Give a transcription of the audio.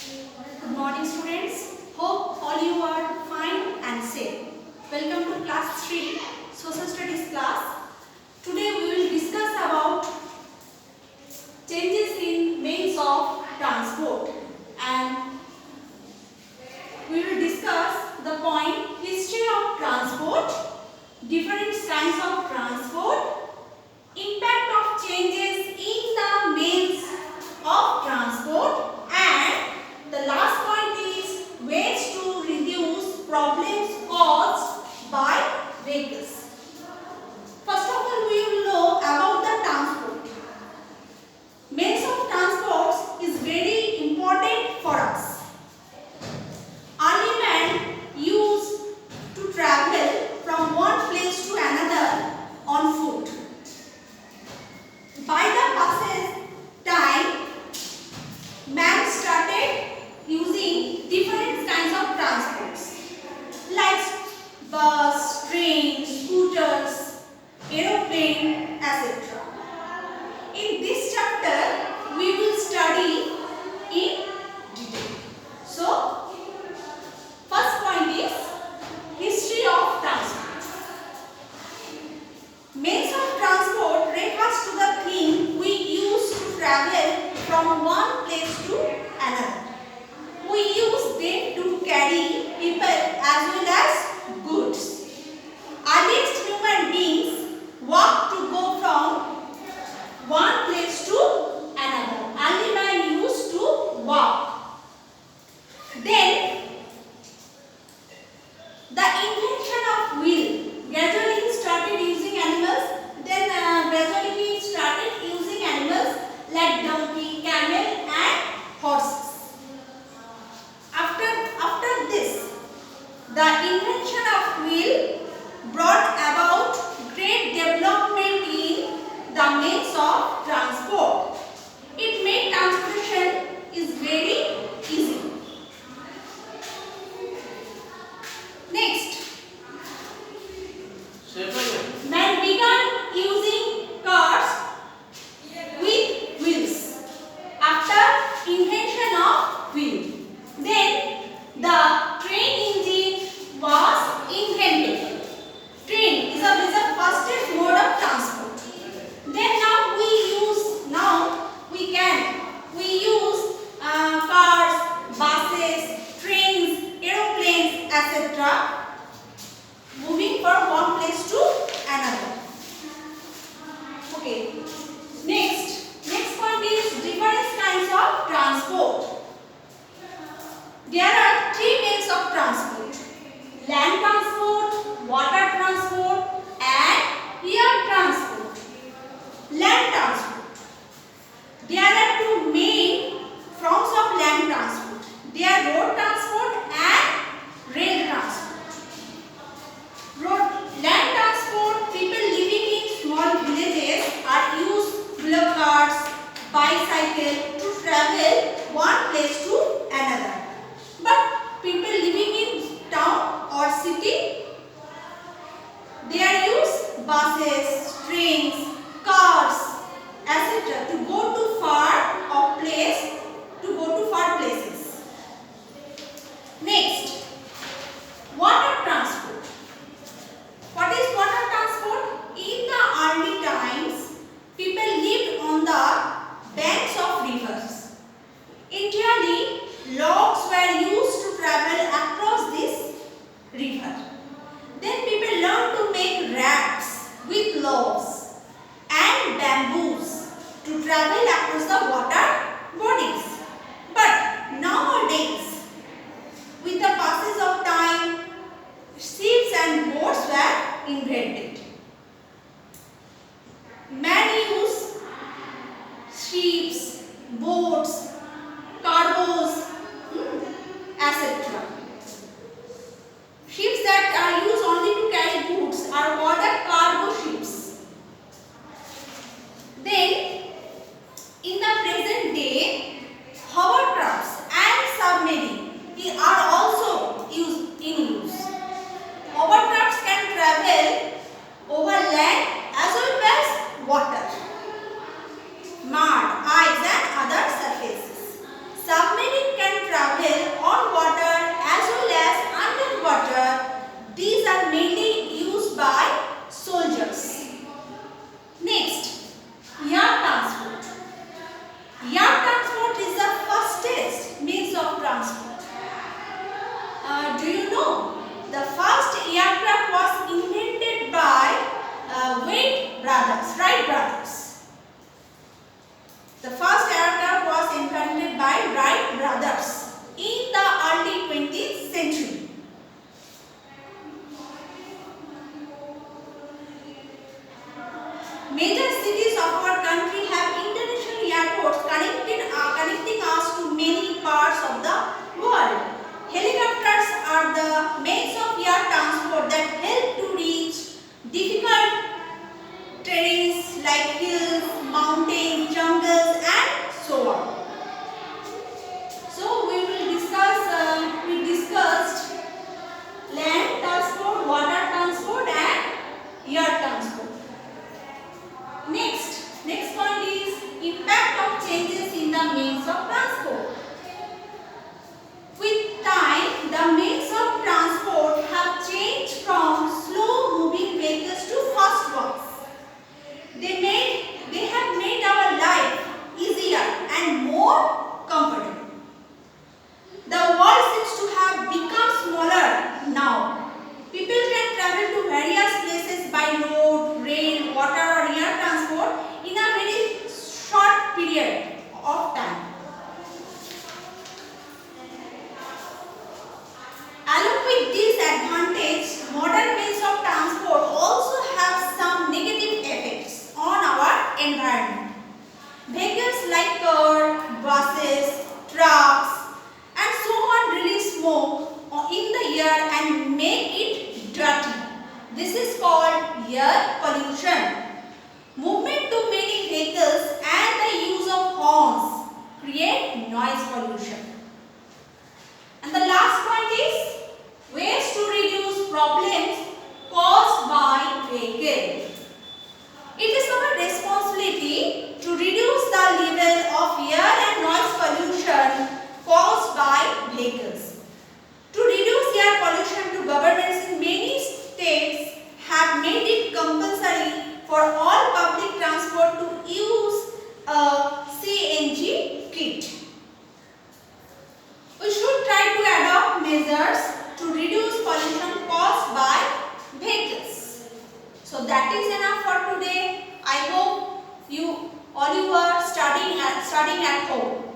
Good morning students. Hope all you are fine and safe. Welcome to class 3 social studies class. Today we will discuss about changes in means of transport and we will discuss the point history of transport, different kinds of transport, impact of changes in the means of transport, and the last point is ways to reduce problems caused by vehicles. First of all, we will know about the transport. Means of transport is very important for us. Early man used to travel from one place to another on foot. By the passage time, man started using different kinds of transports like bus, train, scooters, aeroplane, etc. In this chapter, we will study in detail. So, first point is history of transport. Means of transport refers to the thing we use to travel from one place to another. We use them to carry people as well as goods. Earliest human beings walked to go from one place to another. Early man used to walk. Then the invention of wheel. Gradually he started using animals. Then gradually he started using animals like donkey, camel and horses. After this, the invention of wheel brought about great development in the means of transport. It made transportation is very easy. Next, man began using cars with wheels after invention of wheel. Then the train engine was invented. Train is the fastest mode of transport. Then we use cars, buses, trains, aeroplanes, etc. moving from one place to another. Okay. Next point is different kinds of transport. There are three means of transport: land transport, water transport and air transport. Land transport. There are two main forms of land transport. They are road transport and rail transport. Land transport, people living in small villages are used bullock carts, bicycle to travel one place to another. But people living in town or city, they are used buses, trains, cars, etc. to go to far places. Next, water transport. What is water transport? In the early times, people lived on the banks of rivers. Initially, logs were used to travel across this river. Then people learned to make rafts with logs and bamboos to travel across the water bodies. But nowadays, with the passage of time, ships and boats were invented. Man use ships, boats, cargoes, etc. Ships that are used only to carry goods are called the cargo ships. Then, in the present day, hovercrafts and submarines are also in use. Hovercrafts can travel over land as well as water, mud, ice and other surfaces. Submarine can travel the means of transport. With time, the means of transport have changed from slow moving vehicles to fast ones. They have made our life easier and more comfortable. The world seems to have become smaller now. People can travel to various places by road, rail, water or air transport in a very short period of time. Along with this advantage, modern means of transport also have some negative effects on our environment. Vehicles like cars, buses, trucks and so on release smoke in the air and make it dirty. This is called air pollution. Movement to many vehicles and the use of horns create noise pollution. And the last point is ways to reduce problems caused by vehicle. It is our responsibility to reduce the level of air and noise pollution caused by vehicles. To reduce air pollution, to governments in many states have made it compulsory for all public transport to use a CNG kit. We should try to adopt measures to reduce pollution caused by vehicles. So that is enough for today. I hope all you are studying at home.